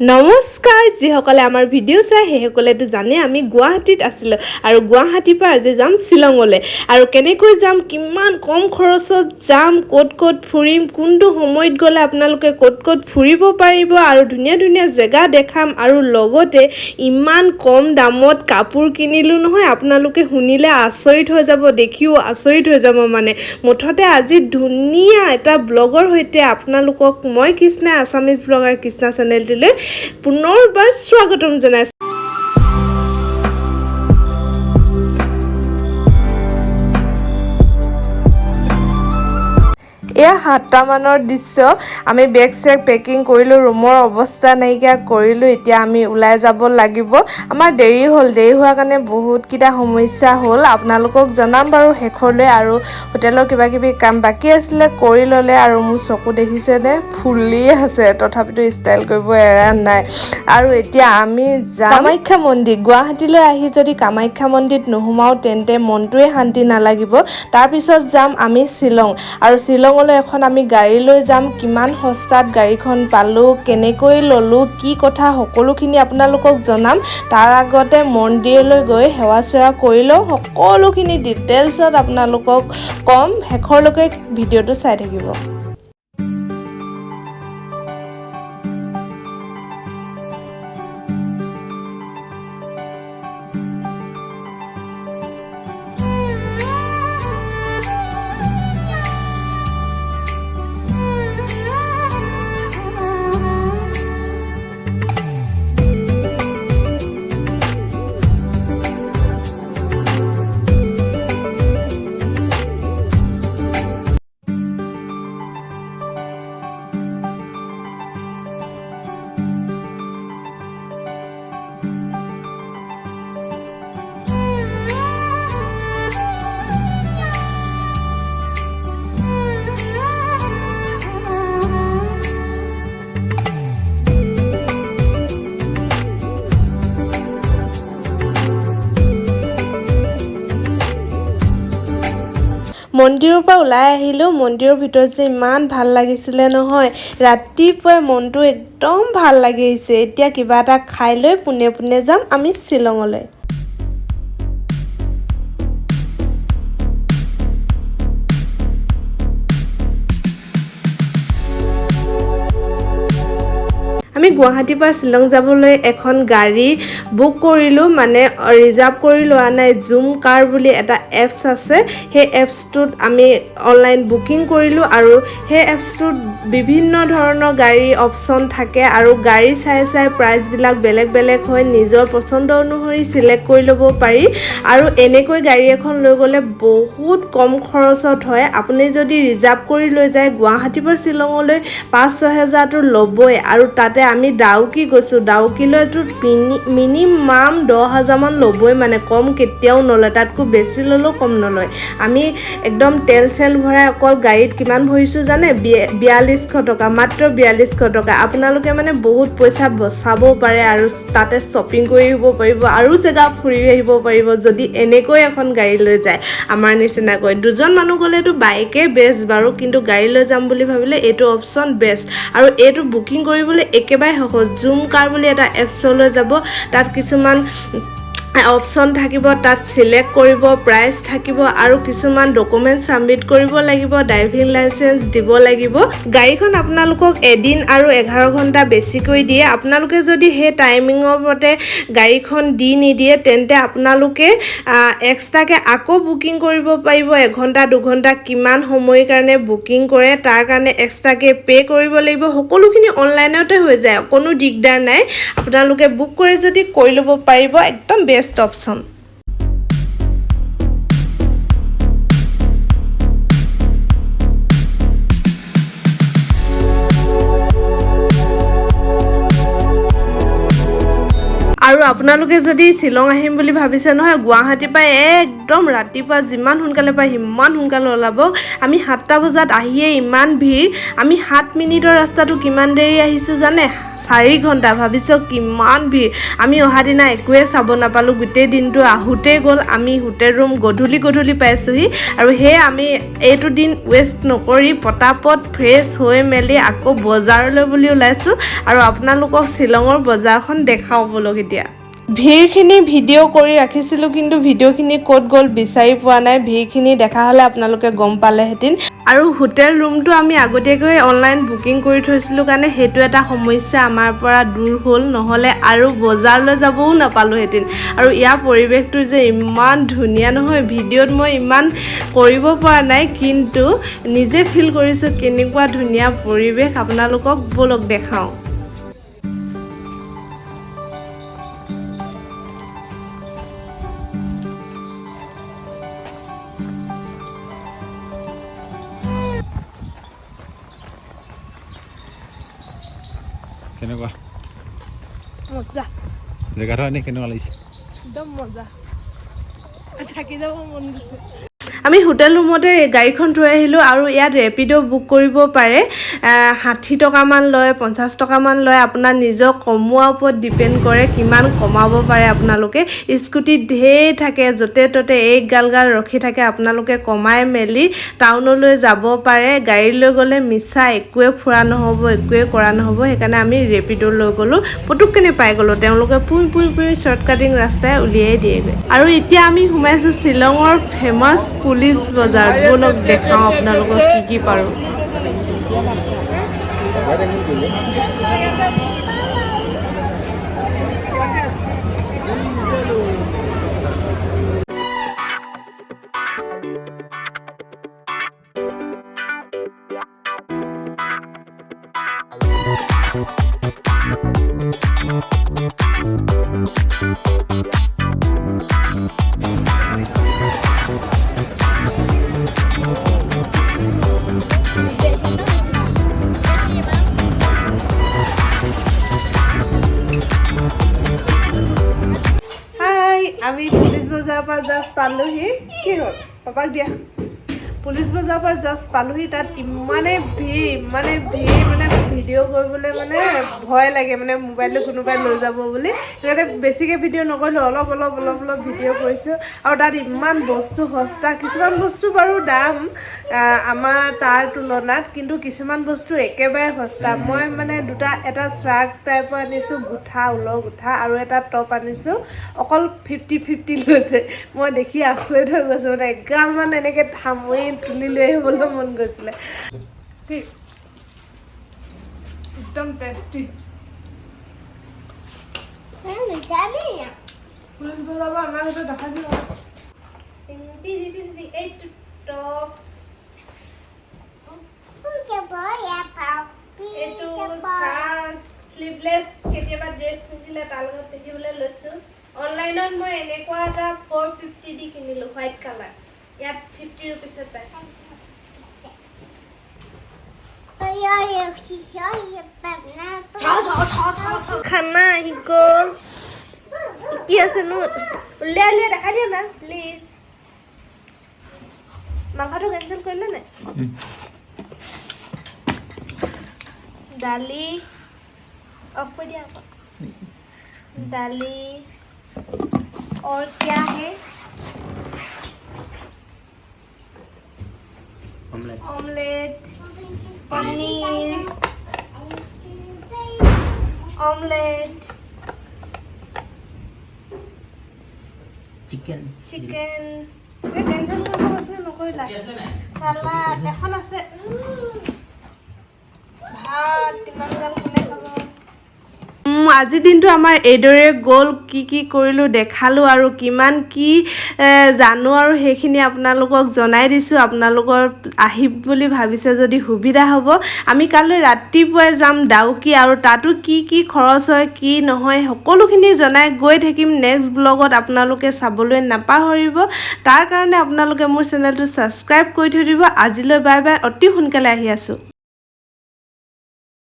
নমস্কাৰ যিসকলে আমাৰ ভিডিঅ' চাই সেইসকলেতো জানে আমি গুৱাহাটীত আছিলোঁ আৰু গুৱাহাটীৰ পৰা আজি যাম শ্বিলঙলৈ আৰু কেনেকৈ যাম কিমান কম খৰচত যাম ক'ত ফুৰিম কোনটো সময়ত গ'লে আপোনালোকে ক'ত ফুৰিব পাৰিব আৰু ধুনীয়া ধুনীয়া জেগা দেখাম আৰু লগতে ইমান কম দামত কাপোৰ কিনিলোঁ নহয় আপোনালোকে শুনিলে আচৰিত হৈ যাব দেখিও আচৰিত হৈ যাব মানে মুঠতে আজি ধুনীয়া এটা ব্লগৰ সৈতে আপোনালোকক মই কৃষ্ণা আছামিজ ব্লগাৰ কৃষ্ণা চেনেলটিলৈ পুনৰবাৰ স্বাগতম জনাইছোঁ। এয়া 7টা মানৰ দৃশ্য আমি বেগ চেগ পেকিং কৰিলোঁ ৰুমৰ অৱস্থা নাইকিয়া কৰিলোঁ এতিয়া আমি ওলাই যাব লাগিব আমাৰ দেৰি হোৱাৰ কাৰণে বহুতকেইটা সমস্যা হ'ল আপোনালোকক জনাম বাৰু শেষলৈ আৰু হোটেলৰ কিবা কিবি কাম বাকী আছিলে কৰি ল'লে আৰু মোৰ চকু দেখিছে নে ফুলি আছে তথাপিতো ষ্টাইল কৰিব এৰা নাই আৰু এতিয়া আমি যাম কামাখ্যা মন্দিৰ গুৱাহাটীলৈ আহি যদি কামাখ্যা মন্দিৰত নোসোমাওঁ তেন্তে মনটোৱে শান্তি নালাগিব তাৰপিছত যাম আমি শ্বিলং আৰু শ্বিলঙলৈ এখন আমি গাড়ী লৈ যাম কিমান সস্তাত গাড়ীখন পালোঁ কেনেকৈ ল'লোঁ কি কথা সকলোখিনি আপোনালোকক জনাম তাৰ আগতে মন্দিৰলৈ গৈ সেৱা চেৱা কৰি লওঁ সকলোখিনি ডিটেইলছত আপোনালোকক কম শেষৰলৈকে ভিডিঅ'টো চাই থাকিব। মন্দিৰৰ পৰা ওলাই আহিলোঁ মন্দিৰৰ ভিতৰত যে ইমান ভাল লাগিছিলে নহয় ৰাতিপুৱাই মনটো একদম ভাল লাগি আহিছে এতিয়া কিবা এটা খাই লৈ পোনে যাম আমি শ্বিলঙলৈ। আমি গুৱাহাটীৰ পৰা শ্বিলং যাবলৈ এখন গাড়ী বুক কৰিলোঁ মানে ৰিজাৰ্ভ কৰি লোৱা নাই জুম কাৰ বুলি এটা এপছ আছে সেই এপছটোত আমি অনলাইন বুকিং কৰিলোঁ আৰু সেই এপছটোত বিভিন্ন ধৰণৰ গাড়ী অপশ্যন থাকে আৰু গাড়ী চাই প্ৰাইচবিলাক বেলেগ হয় নিজৰ পচন্দ অনুসৰি চিলেক্ট কৰি ল'ব পাৰি আৰু এনেকৈ গাড়ী এখন লৈ গ'লে বহুত কম খৰচত হয় আপুনি যদি ৰিজাৰ্ভ কৰি লৈ যায় গুৱাহাটীৰ পৰা শ্বিলঙলৈ 5-6 হাজাৰটো ল'বই আৰু তাতে আমি ডাউকি গৈছোঁ ডাউকিলৈতো মিনিমাম 10,000 মান ল'বই মানে কম কেতিয়াও নলয় তাতকৈ বেছি ল'লেও কম নলয় আমি একদম তেল চেল ভৰাই অকল গাড়ীত কিমান ভৰিছোঁ জানে 4200 টকা মাত্ৰ 4200 টকা আপোনালোকে মানে বহুত পইচা বচাব পাৰে আৰু তাতে শ্বপিং কৰি আহিব পাৰিব আৰু জেগা ফুৰি আহিব পাৰিব যদি এনেকৈ এখন গাড়ী লৈ যায় আমাৰ নিচিনাকৈ দুজন মানুহ গ'লেতো বাইকে বেষ্ট বাৰু কিন্তু গাড়ী লৈ যাম বুলি ভাবিলে এইটো অপশ্যন বেষ্ট আৰু এইটো বুকিং কৰিবলৈ একেবাৰে সহজ জুম কাৰ বুলি এটা এপছলৈ যাব তাত কিছুমান অপশ্যন থাকিব তাত চিলেক্ট কৰিব প্ৰাইচ থাকিব আৰু কিছুমান ডকুমেণ্ট ছাবমিট কৰিব লাগিব ড্ৰাইভিং লাইচেন্স দিব লাগিব গাড়ীখন আপোনালোকক এদিন আৰু 11 ঘণ্টা বেছিকৈ দিয়ে আপোনালোকে যদি সেই টাইমিঙৰ মতে গাড়ীখন দি নিদিয়ে তেন্তে আপোনালোকে এক্সট্ৰাকৈ আকৌ বুকিং কৰিব পাৰিব 1 ঘণ্টা 2 ঘণ্টা কিমান সময়ৰ কাৰণে বুকিং কৰে তাৰ কাৰণে এক্সট্ৰাকৈ পে' কৰিব লাগিব সকলোখিনি অনলাইনতে হৈ যায় কোনো দিগদাৰ নাই আপোনালোকে বুক কৰি যদি কৰি ল'ব পাৰিব একদম বেষ্ট অপশ্যন। আৰু আপোনালোকে যদি শ্বিলং আহিম বুলি ভাবিছে নহয় গুৱাহাটীৰ পৰা একদম ৰাতিপুৱা যিমান সোনকালে পায় সিমান সোনকালে ওলাব আমি 7টা বজাত আহিয়ে ইমান ভিৰ আমি 7 মিনিটৰ ৰাস্তাটো কিমান দেৰি আহিছোঁ জানে 4 ঘণ্টা ভাবিছোঁ কিমান ভিৰ আমি অহা দিনা একোৱে চাব নাপালোঁ গোটেই দিনটো আহোঁতেই গ'ল আমি হোটেল ৰুম গধূলি পাইছোঁহি আৰু সেয়ে আমি এইটো দিন ৱেষ্ট নকৰি পটাপট ফ্ৰেছ হৈ মেলি আকৌ বজাৰলৈ বুলি ওলাইছোঁ আৰু আপোনালোকক শ্বিলঙৰ বজাৰখন দেখাওঁ বলক এতিয়া ভিৰখিনি ভিডিঅ' কৰি ৰাখিছিলোঁ কিন্তু ভিডিঅ'খিনি ক'ত গ'ল বিচাৰি পোৱা নাই ভিৰখিনি দেখা হ'লে আপোনালোকে গম পালেহেঁতেন আৰু হোটেল ৰুমটো আমি আগতীয়াকৈ অনলাইন বুকিং কৰি থৈছিলোঁ কাৰণে সেইটো এটা সমস্যা আমাৰ পৰা দূৰ হ'ল নহ'লে আৰু বজাৰলৈ যাবও নাপালোঁহেঁতেন আৰু ইয়াৰ পৰিৱেশটো যে ইমান ধুনীয়া নহয় ভিডিঅ'ত মই ইমান কৰিব পৰা নাই কিন্তু নিজে ফিল কৰিছোঁ কেনেকুৱা ধুনীয়া পৰিৱেশ আপোনালোকক বলক দেখাওঁ কেনেকুৱা মজা জেগাটো এনে কেনেকুৱা লাগিছে একদম মজা থাকি যাব মন গৈছে আমি হোটেল ৰুমতে গাড়ীখন থৈ আহিলোঁ আৰু ইয়াত ৰেপিড' বুক কৰিব পাৰে 60 টকামান লয় 50 টকামান লয় আপোনাৰ নিজৰ কমোৱাৰ ওপৰত ডিপেণ্ড কৰে কিমান কমাব পাৰে আপোনালোকে স্কুটিত ঢেৰ থাকে য'তে ত'তে এক গাল ৰখি থাকে আপোনালোকে কমাই মেলি টাউনলৈ যাব পাৰে গাড়ী লৈ গ'লে মিছা একোৱে ফুৰা নহ'ব একোৱে কৰা নহ'ব সেইকাৰণে আমি ৰেপিড' লৈ গ'লোঁ পুতুককেনে পাই গ'লোঁ তেওঁলোকে পুই শ্বৰ্টকাটিং ৰাস্তাই উলিয়াই দিয়েগৈ আৰু এতিয়া আমি সোমাইছোঁ শ্বিলঙৰ ফেমাছ পুলিচ বজাৰ বলক দেখাওঁ আপোনালোকক কি পাৰোঁ আমি পুলিচ বজাৰৰ পৰা জাষ্ট পালোহি কি হ'ল পাপাক দিয়া পুলিচ বজাৰৰ পৰা জাষ্ট পালোহি তাত ইমানে ভিৰ মানে ভিডিঅ' কৰিবলৈ মানে ভয় লাগে মানে মোবাইলটো কোনোবাই লৈ যাব বুলি সেইকাৰণে বেছিকৈ ভিডিঅ' নকৰিলোঁ অলপ ভিডিঅ' কৰিছোঁ আৰু তাত ইমান বস্তু সস্তা কিছুমান বস্তু বাৰু দাম আমাৰ তাৰ তুলনাত কিন্তু কিছুমান বস্তু একেবাৰে সস্তা মই মানে এটা শ্ৰাৰ্ট টাইপৰ আনিছোঁ ঊলৰ গুঠা আৰু এটা টপ আনিছোঁ অকল 50 লৈছে মই দেখি আচৰিত হৈ গৈছোঁ মানে এগালমান এনেকৈ থামুৰি তুলি লৈ আহিবলৈ মন গৈছিলে একদম টেষ্টি পুলিচ বজাৰৰ পৰা আমাৰ ঘৰতে দেখা দিওঁ এইটো টপ এইটো চাৰ্ট স্লিভলেছ কেতিয়াবা ড্ৰেছ পিন্ধিলে তাৰ লগত পিন্ধিবলৈ লৈছোঁ অনলাইনত মই এনেকুৱা এটা 450 দি কিনিলোঁ হোৱাইট কালাৰ ইয়াত 50 ৰুপিছত পাইছোঁ খানা আহি গ'ল কি আছেনো উলিয়াই দেখাই দিয়া না প্লিজ মাংসটো কেঞ্চেল কৰিলে নাই दाली ऑफ कर दिया आपको दाली और क्या है omelette paneer omelette chicken cancel करना उसमें नकरिला सलाद এখন আছে আজিৰ দিনটো আমাৰ এইদৰে গ'ল কি কৰিলোঁ দেখালোঁ আৰু কিমান কি জানো আৰু সেইখিনি আপোনালোকক জনাই দিছোঁ আপোনালোকৰ আহিব বুলি ভাবিছে যদি সুবিধা হ'ব আমি কাইলৈ ৰাতিপুৱাই যাম ডাউকি আৰু তাতো কি খৰচ হয় কি নহয় সকলোখিনি জনাই গৈ থাকিম নেক্সট ব্লগত আপোনালোকে চাবলৈ নাপাহৰিব তাৰ কাৰণে আপোনালোকে মোৰ চেনেলটো ছাবস্ক্ৰাইব কৰি থৈ দিব আজিলৈ বাই বাই অতি সোনকালে আহি আছোঁ